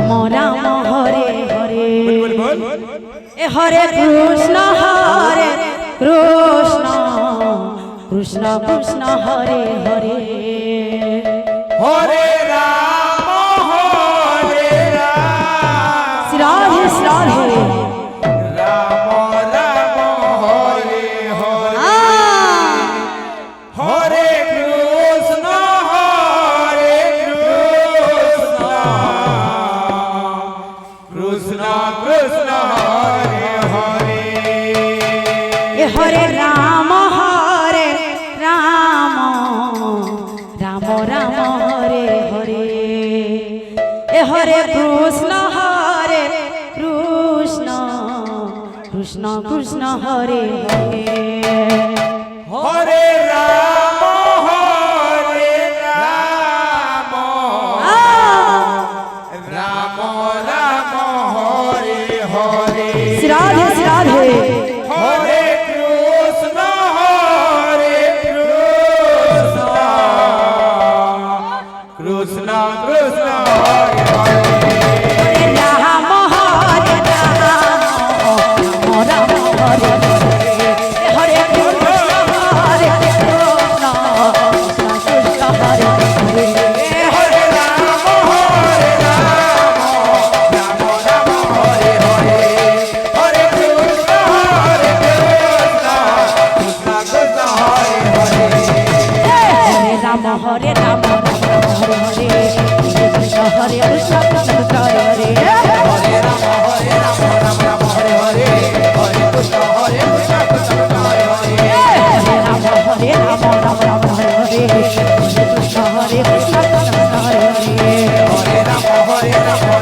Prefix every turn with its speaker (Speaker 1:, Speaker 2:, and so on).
Speaker 1: Ram Ram Hare Hare Hare Krishna Krishna Krishna Krishna Hare Hare
Speaker 2: Hare Ram
Speaker 1: Radhe Radhe
Speaker 2: Ram Ram Hare Hare Hare Krishna Krishna Krishna Hare Hare
Speaker 1: Hare Ram Ram Ram Hare Hare Hare Krishna Krishna Krishna Krishna Hare Hare
Speaker 2: Hare Ram Ram Ram Hare Hare
Speaker 1: Radhe Radhe
Speaker 2: Hare Krishna Krishna Krishna Hare Hare
Speaker 1: Ram Hare Ram Ram Hare Hare Krishna Hare Krishna Krishna Hare Hare
Speaker 2: Hare Ram Ram Ram Hare Hare Hare Krishna Krishna Krishna Hare Hare
Speaker 1: Hare Ram Hare Ram Hare Hare Krishna Hare Krishna Krishna Hare Hare
Speaker 2: Hare Ram Ram Ram Hare Hare Hare Krishna Krishna Hare Hare
Speaker 1: Hare Ram Ram Ram Hare Hare Krishna Hare Krishna Krishna Hare Hare
Speaker 2: Hare Ram